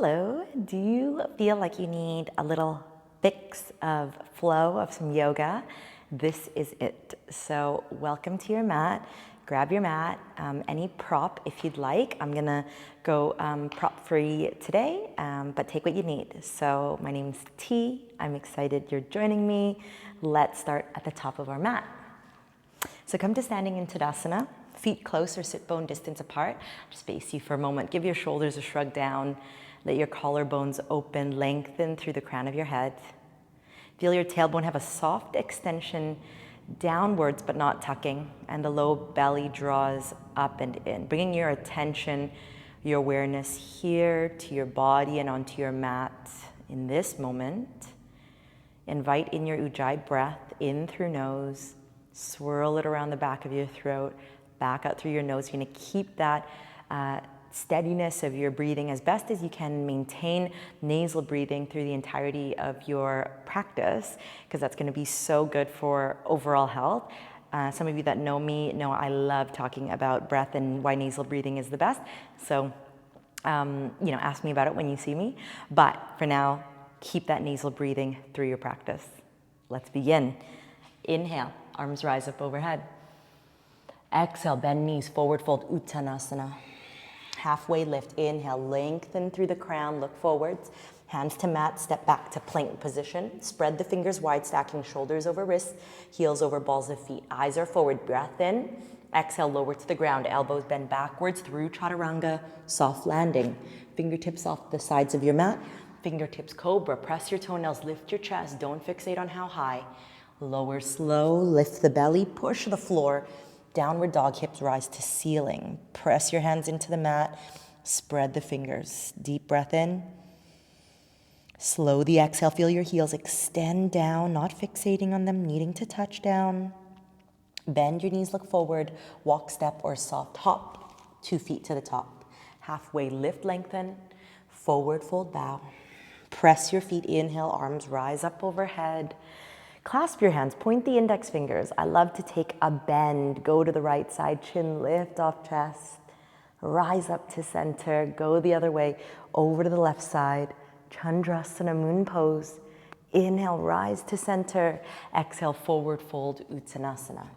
Hello, do you feel like you need a little fix of flow of some yoga? This is it. So welcome to your mat. Grab your mat, any prop if you'd like. I'm gonna go prop free today, but take what you need. So my name's T. I'm excited you're joining me. Let's start at the top of our mat. So come to standing in Tadasana, feet close or sit bone distance apart. Just face you for a moment. Give your shoulders a shrug down. Let your collarbones open, lengthen through the crown of your head. Feel your tailbone have a soft extension downwards but not tucking, and the low belly draws up and in. Bringing your attention, your awareness here to your body and onto your mat in this moment. Invite in your Ujjayi breath in through nose. Swirl it around the back of your throat, back out through your nose. You're gonna keep that steadiness of your breathing as best as you can. Maintain nasal breathing through the entirety of your practice, because that's gonna be so good for overall health. Some of you that know me know I love talking about breath and why nasal breathing is the best. So, ask me about it when you see me. But for now, keep that nasal breathing through your practice. Let's begin. Inhale, arms rise up overhead. Exhale, bend knees, forward fold, Uttanasana. Halfway lift, inhale, lengthen through the crown, look forwards. Hands to mat, step back to plank position. Spread the fingers wide, stacking shoulders over wrists, heels over balls of feet. Eyes are forward, breath in. Exhale, lower to the ground, elbows bend backwards through chaturanga, soft landing. Fingertips off the sides of your mat. Fingertips cobra, press your toenails, lift your chest, don't fixate on how high. Lower slow, lift the belly, push the floor. Downward dog, hips rise to ceiling. Press your hands into the mat, spread the fingers. Deep breath in. Slow the exhale, feel your heels extend down, not fixating on them, needing to touch down. Bend your knees, look forward, walk, step, or soft hop, 2 feet to the top. Halfway lift, lengthen, forward fold, bow. Press your feet, inhale, arms rise up overhead. Clasp your hands, point the index fingers. I love to take a bend, go to the right side, chin lift off chest, rise up to center, go the other way, over to the left side, Chandrasana, moon pose. Inhale, rise to center. Exhale, forward fold, Uttanasana.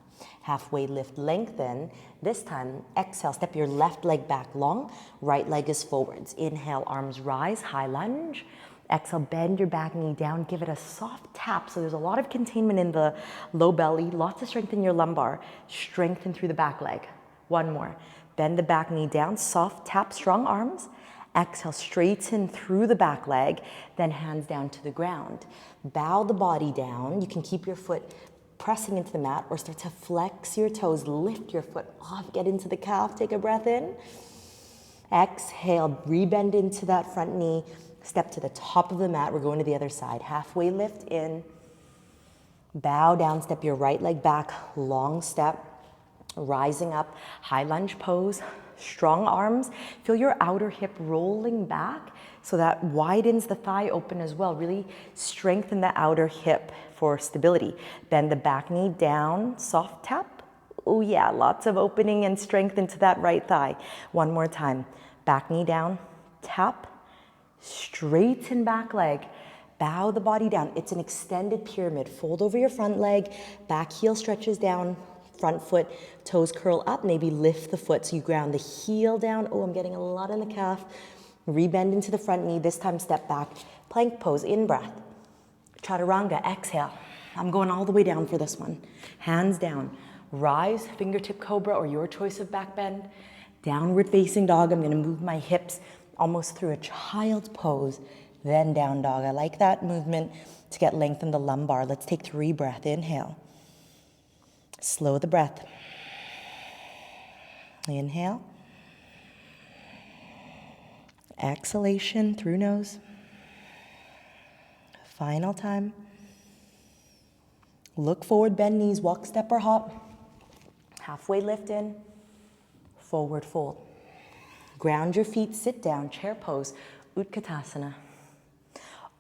Halfway lift, lengthen. This time, exhale, step your left leg back long, right leg is forwards. Inhale, arms rise, high lunge. Exhale, bend your back knee down, give it a soft tap. So there's a lot of containment in the low belly, lots of strength in your lumbar. Strengthen through the back leg. One more. Bend the back knee down, soft tap, strong arms. Exhale, straighten through the back leg, then hands down to the ground. Bow the body down. You can keep your foot pressing into the mat or start to flex your toes, lift your foot off, get into the calf, take a breath in. Exhale, rebend into that front knee. Step to the top of the mat. We're going to the other side. Halfway lift in. Bow down, step your right leg back, long step. Rising up, high lunge pose, strong arms. Feel your outer hip rolling back so that widens the thigh open as well. Really strengthen the outer hip for stability. Bend the back knee down, soft tap. Oh yeah, lots of opening and strength into that right thigh. One more time. Back knee down, tap. Straighten back leg, bow the body down. It's an extended pyramid. Fold over your front leg, back heel stretches down, front foot, toes curl up, maybe lift the foot so you ground the heel down. Oh, I'm getting a lot in the calf. Rebend into the front knee, this time step back, plank pose, in breath. Chaturanga, exhale. I'm going all the way down for this one. Hands down, rise, fingertip cobra or your choice of back bend. Downward facing dog, I'm gonna move my hips almost through a child's pose, then down dog. I like that movement to get length in the lumbar. Let's take 3 breaths. Inhale. Slow the breath. Inhale. Exhalation through nose. Final time. Look forward, bend knees, walk, step, or hop. Halfway lift in. Forward fold. Ground your feet, sit down, chair pose, Utkatasana.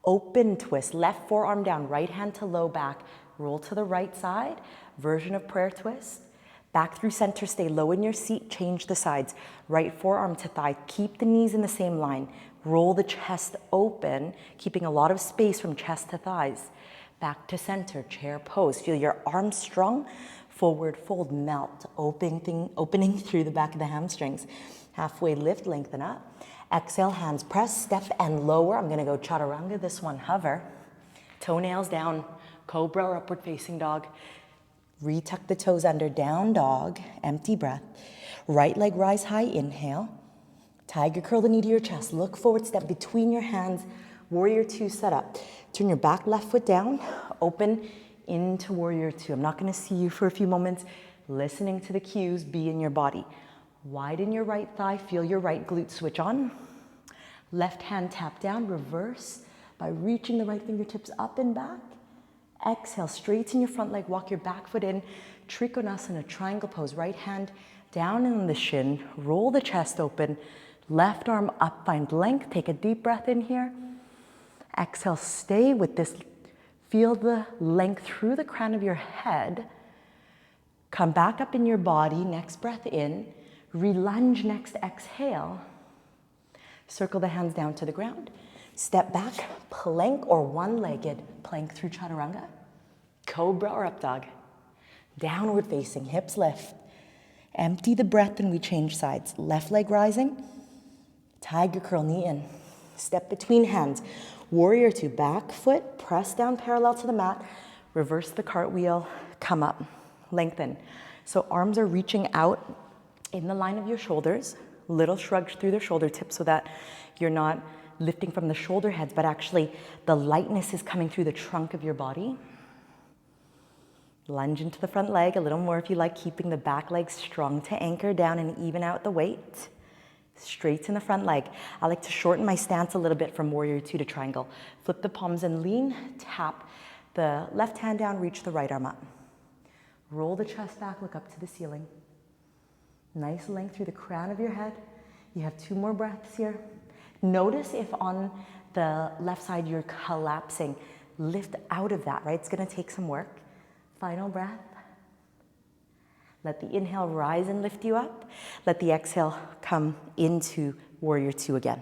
Open twist, left forearm down, right hand to low back, roll to the right side, version of prayer twist. Back through center, stay low in your seat, change the sides. Right forearm to thigh, keep the knees in the same line. Roll the chest open, keeping a lot of space from chest to thighs. Back to center, chair pose. Feel your arms strong, forward fold, melt, opening through the back of the hamstrings. Halfway lift, lengthen up. Exhale, hands press, step and lower. I'm gonna go chaturanga, this one, hover. Toenails down, cobra or upward facing dog. Retuck the toes under, down dog, empty breath. Right leg rise high, inhale. Tiger curl the knee to your chest. Look forward, step between your hands. Warrior two, set up. Turn your back left foot down, open into warrior two. I'm not gonna see you for a few moments. Listening to the cues, be in your body. Widen your right thigh, feel your right glute switch on. Left hand tap down, reverse by reaching the right fingertips up and back. Exhale, straighten your front leg, walk your back foot in, Trikonasana, triangle pose. Right hand down in the shin, roll the chest open, left arm up, find length. Take a deep breath in here. Exhale, stay with this. Feel the length through the crown of your head. Come back up in your body, next breath in. Re-lunge, next exhale. Circle the hands down to the ground. Step back, plank or one-legged plank through chaturanga. Cobra or up dog. Downward facing, hips lift. Empty the breath and we change sides. Left leg rising. Tiger curl, knee in. Step between hands. Warrior two, back foot, press down parallel to the mat. Reverse the cartwheel, come up, lengthen. So arms are reaching out in the line of your shoulders. Little shrugs through the shoulder tips so that you're not lifting from the shoulder heads, but actually the lightness is coming through the trunk of your body. Lunge into the front leg, a little more if you like, keeping the back leg strong to anchor down and even out the weight. Straighten the front leg. I like to shorten my stance a little bit from warrior two to triangle. Flip the palms and lean, tap the left hand down, reach the right arm up. Roll the chest back, look up to the ceiling. Nice length through the crown of your head. You have 2 more breaths here. Notice if on the left side you're collapsing. Lift out of that, right? It's gonna take some work. Final breath. Let the inhale rise and lift you up. Let the exhale come into warrior two again.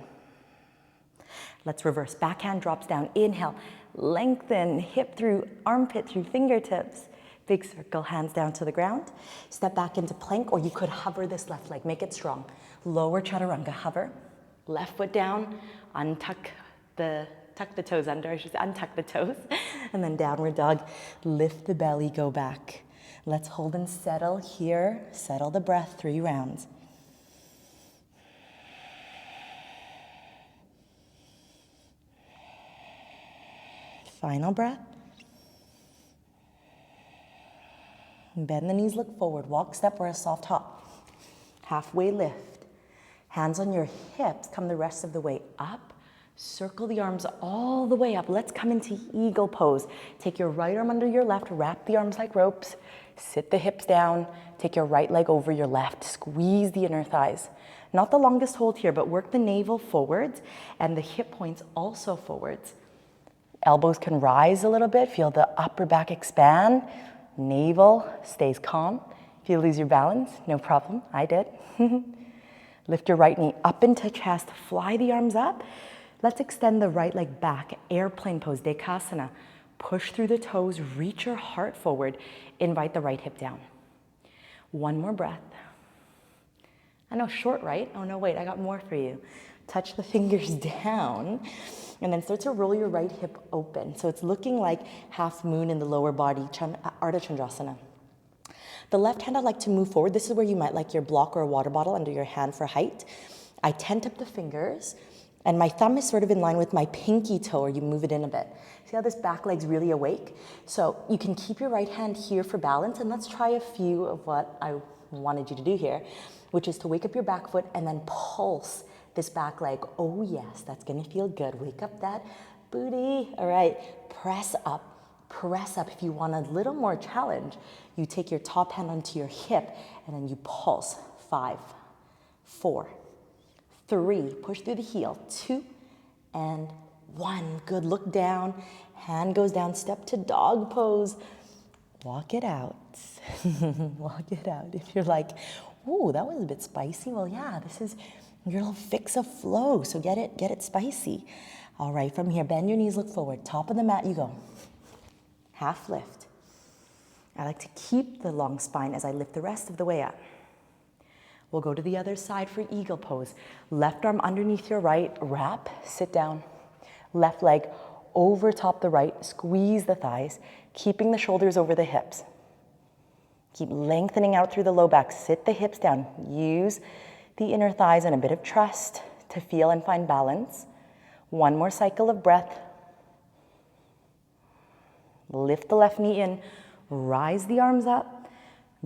Let's reverse. Backhand drops down. Inhale, lengthen, hip through, armpit through fingertips. Big circle, hands down to the ground. Step back into plank, or you could hover this left leg, make it strong. Lower chaturanga, hover. Left foot down, tuck the toes under, I should say, untuck the toes. And then downward dog, lift the belly, go back. Let's hold and settle here. Settle the breath, 3 rounds. Final breath. Bend the knees, look forward. Walk, step, or a soft hop. Halfway lift. Hands on your hips, come the rest of the way up. Circle the arms all the way up. Let's come into eagle pose. Take your right arm under your left, wrap the arms like ropes. Sit the hips down. Take your right leg over your left. Squeeze the inner thighs. Not the longest hold here, but work the navel forwards and the hip points also forwards. Elbows can rise a little bit. Feel the upper back expand. Navel stays calm. If you lose your balance, no problem. I did. Lift your right knee up into chest. Fly the arms up. Let's extend the right leg back. Airplane pose, Dekasana. Push through the toes. Reach your heart forward. Invite the right hip down. 1 more breath. I know, short, right? Oh no, wait, I got more for you. Touch the fingers down. And then start to roll your right hip open. So it's looking like half moon in the lower body, Ardha Chandrasana. The left hand I'd like to move forward. This is where you might like your block or a water bottle under your hand for height. I tent up the fingers, and my thumb is sort of in line with my pinky toe, or you move it in a bit. See how this back leg's really awake? So you can keep your right hand here for balance, and let's try a few of what I wanted you to do here, which is to wake up your back foot and then pulse this back leg. Oh yes, that's gonna feel good. Wake up that booty. All right, press up. Press up. If you want a little more challenge, you take your top hand onto your hip and then you pulse. 5, 4, 3, push through the heel. 2 and 1. Good, look down. Hand goes down, step to dog pose. Walk it out. Walk it out. If you're like, ooh, that was a bit spicy. Well, yeah, this is your little fix of flow. So get it spicy. All right, from here, bend your knees, look forward. Top of the mat you go. Half lift. I like to keep the long spine as I lift the rest of the way up. We'll go to the other side for eagle pose. Left arm underneath your right, wrap, sit down. Left leg over top the right, squeeze the thighs, keeping the shoulders over the hips. Keep lengthening out through the low back, sit the hips down. Use the inner thighs and a bit of trust to feel and find balance. One more cycle of breath. Lift the left knee in, rise the arms up,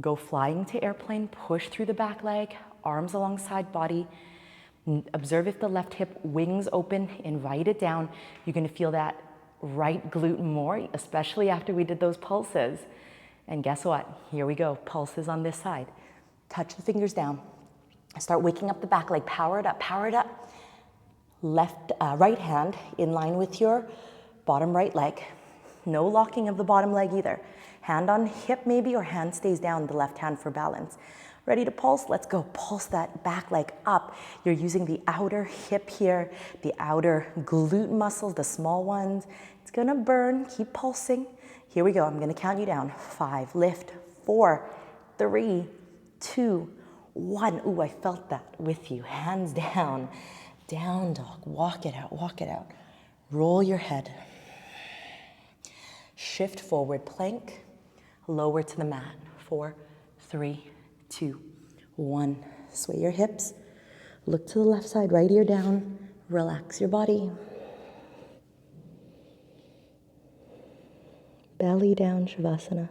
go flying to airplane, push through the back leg, arms alongside body. Observe if the left hip wings open, invite it down. You're gonna feel that right glute more, especially after we did those pulses. And guess what? Here we go, pulses on this side. Touch the fingers down. Start waking up the back leg, power it up, power it up. Right hand in line with your bottom right leg. No locking of the bottom leg either. Hand on hip maybe, or hand stays down, the left hand for balance. Ready to pulse? Let's go. Pulse that back leg up. You're using the outer hip here, the outer glute muscles, the small ones. It's gonna burn, keep pulsing. Here we go, I'm gonna count you down. 5, lift, 4, 3, 2, 1. Ooh, I felt that with you. Hands down, down dog. Walk it out, walk it out. Roll your head. Shift forward, plank, lower to the mat. 4, 3, 2, 1. Sway your hips. Look to the left side, right ear down. Relax your body. Belly down, Shavasana.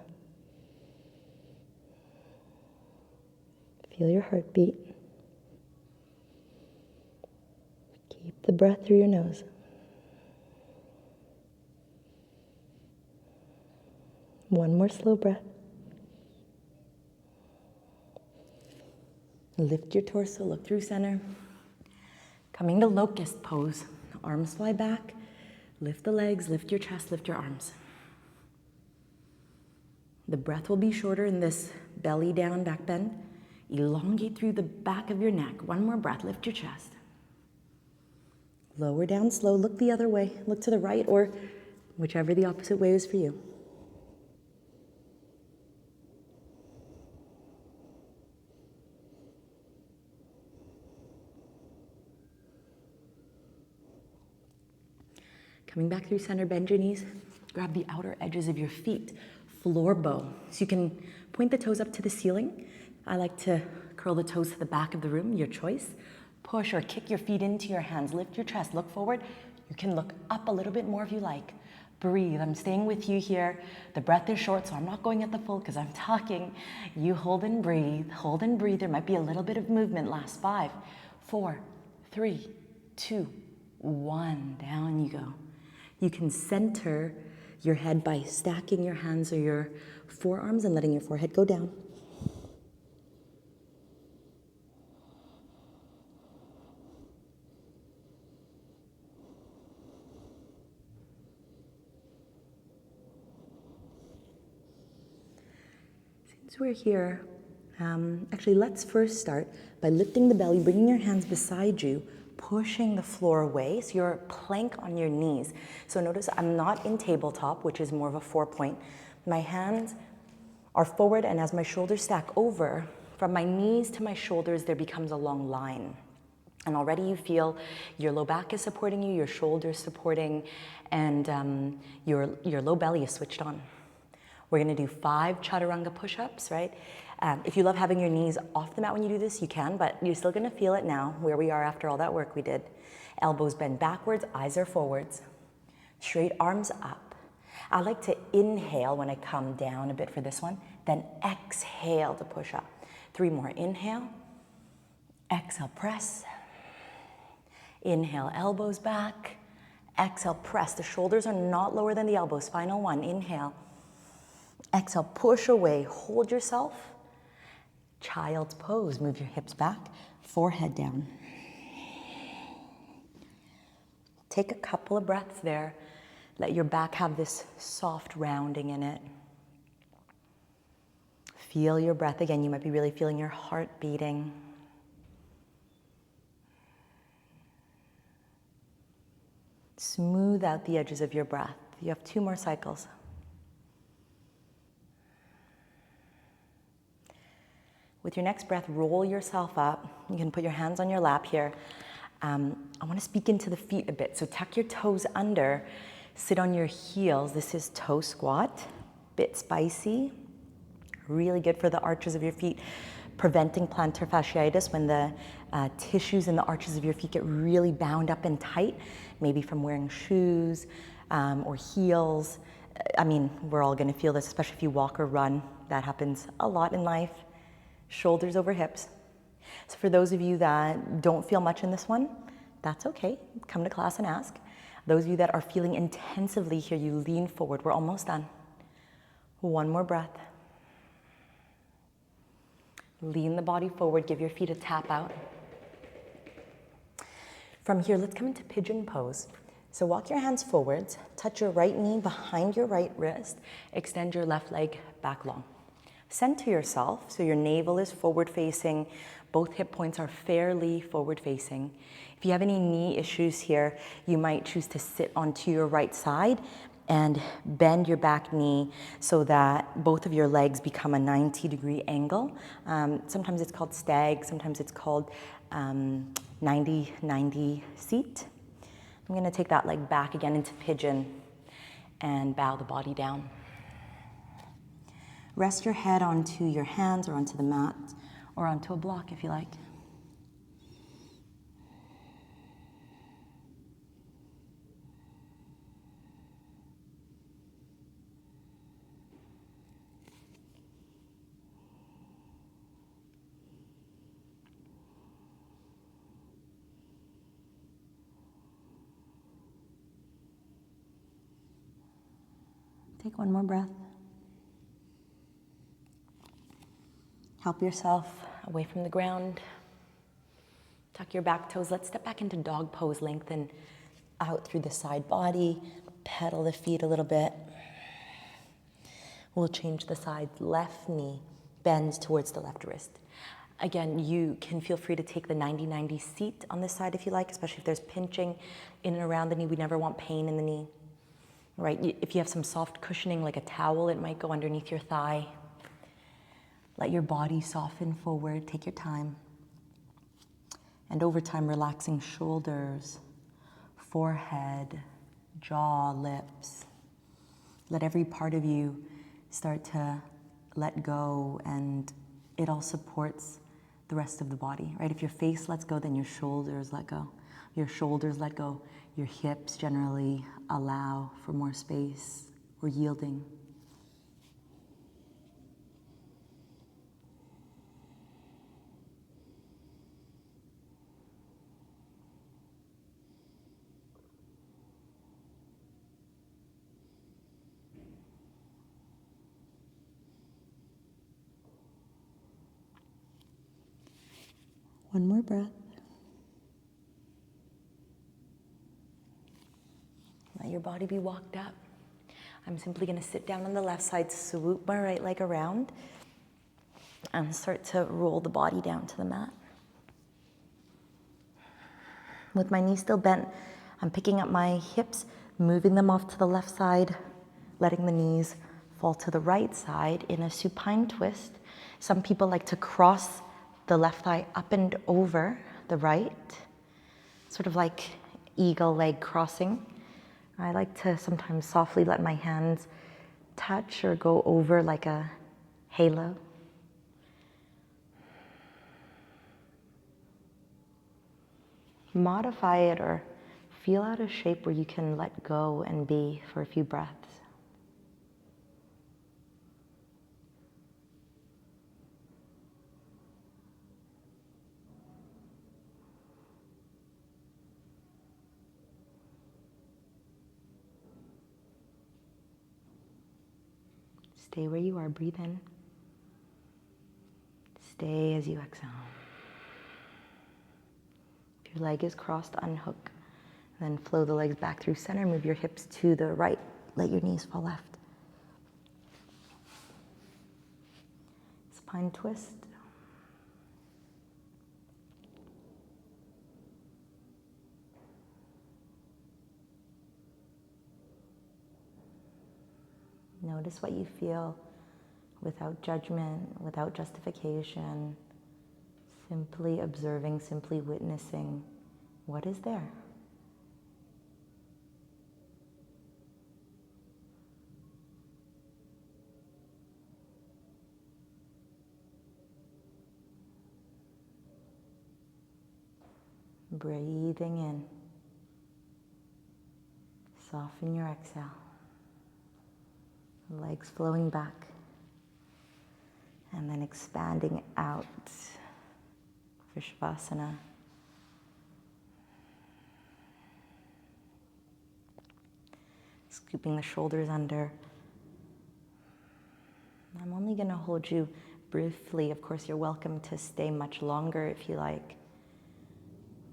Feel your heartbeat. Keep the breath through your nose. One more slow breath. Lift your torso, look through center. Coming to locust pose. Arms fly back. Lift the legs, lift your chest, lift your arms. The breath will be shorter in this belly down, back bend. Elongate through the back of your neck. One more breath, lift your chest. Lower down slow, look the other way. Look to the right or whichever the opposite way is for you. Coming back through center, bend your knees. Grab the outer edges of your feet. Floor bow. So you can point the toes up to the ceiling. I like to curl the toes to the back of the room, your choice. Push or kick your feet into your hands. Lift your chest, look forward. You can look up a little bit more if you like. Breathe, I'm staying with you here. The breath is short, so I'm not going at the full because I'm talking. You hold and breathe, hold and breathe. There might be a little bit of movement. Last 5, 4, 3, 2, 1. Down you go. You can center your head by stacking your hands or your forearms and letting your forehead go down. Since we're here, actually let's first start by lifting the belly, bringing your hands beside you, pushing the floor away, so you're plank on your knees. So notice I'm not in tabletop, which is more of a 4-point. My hands are forward, and as my shoulders stack over, from my knees to my shoulders, there becomes a long line. And already you feel your low back is supporting you, your shoulders supporting, and your low belly is switched on. We're gonna do 5 chaturanga push-ups, right? If you love having your knees off the mat when you do this, you can, but you're still gonna feel it now, where we are after all that work we did. Elbows bend backwards, eyes are forwards. Straight arms up. I like to inhale when I come down a bit for this one, then exhale to push up. 3 more, inhale, exhale, press. Inhale, elbows back, exhale, press. The shoulders are not lower than the elbows. Final 1, inhale. Exhale, push away, hold yourself. Child's pose, move your hips back, forehead down. Take a couple of breaths there. Let your back have this soft rounding in it. Feel your breath again. You might be really feeling your heart beating. Smooth out the edges of your breath. You have 2 more cycles. With your next breath, roll yourself up. You can put your hands on your lap here. I want to speak into the feet a bit. So tuck your toes under, sit on your heels. This is toe squat. Bit spicy. Really good for the arches of your feet, preventing plantar fasciitis when the tissues in the arches of your feet get really bound up and tight, maybe from wearing shoes or heels. I mean, we're all going to feel this, especially if you walk or run. That happens a lot in life. Shoulders over hips. So for those of you that don't feel much in this one, that's okay. Come to class and ask. Those of you that are feeling intensively here, you lean forward. We're almost done. 1 more breath. Lean the body forward, give your feet a tap out. From here, let's come into pigeon pose. So walk your hands forwards, touch your right knee behind your right wrist, extend your left leg back long. Center yourself, so your navel is forward facing, both hip points are fairly forward facing. If you have any knee issues here, you might choose to sit onto your right side and bend your back knee so that both of your legs become a 90-degree angle. Sometimes it's called stag, sometimes it's called 90-90 seat. I'm gonna take that leg back again into pigeon and bow the body down. Rest your head onto your hands or onto the mat or onto a block if you like. Take 1 more breath. Help yourself away from the ground. Tuck your back toes. Let's step back into dog pose. Lengthen out through the side body. Pedal the feet a little bit. We'll change the side. Left knee bends towards the left wrist. Again, you can feel free to take the 90-90 seat on this side if you like, especially if there's pinching in and around the knee. We never want pain in the knee. Right? If you have some soft cushioning like a towel, it might go underneath your thigh. Let your body soften forward, take your time. And over time, relaxing shoulders, forehead, jaw, lips. Let every part of you start to let go, and it all supports the rest of the body, right? If your face lets go, then your shoulders let go. Your shoulders let go. Your hips generally allow for more space or yielding. One more breath. Let your body be walked up. I'm simply going to sit down on the left side, swoop my right leg around, and start to roll the body down to the mat. With my knees still bent, I'm picking up my hips, moving them off to the left side, letting the knees fall to the right side in a supine twist. Some people like to cross the left thigh up and over the right, sort of like eagle leg crossing. I like to sometimes softly let my hands touch or go over like a halo. Modify it or feel out a shape where you can let go and be for a few breaths. Stay where you are, breathe in. Stay as you exhale. If your leg is crossed, unhook. Then flow the legs back through center, move your hips to the right, let your knees fall left. Supine twist. Notice what you feel without judgment, without justification, simply observing, simply witnessing what is there. Breathing in. Soften your exhale. Legs flowing back. And then expanding out for Shavasana. Scooping the shoulders under. I'm only going to hold you briefly. Of course, you're welcome to stay much longer if you like.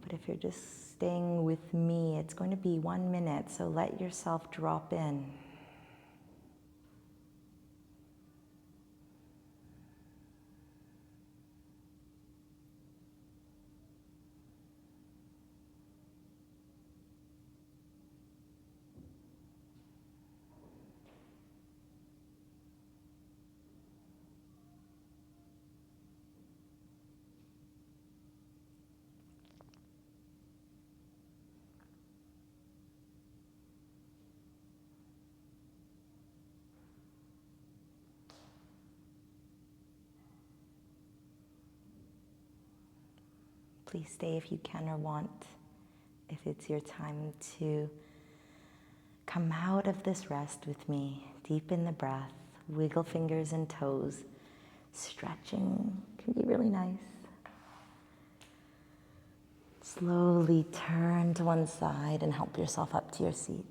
But if you're just staying with me, it's going to be 1 minute, so let yourself drop in. Please stay if you can or want, if it's your time to come out of this rest with me. Deepen the breath, wiggle fingers and toes. Stretching can be really nice. Slowly turn to one side and help yourself up to your seat.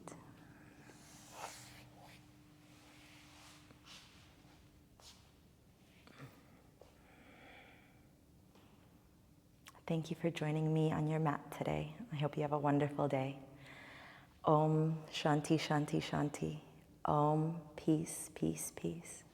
Thank you for joining me on your mat today. I hope you have a wonderful day. Om Shanti Shanti Shanti. Om Peace Peace Peace.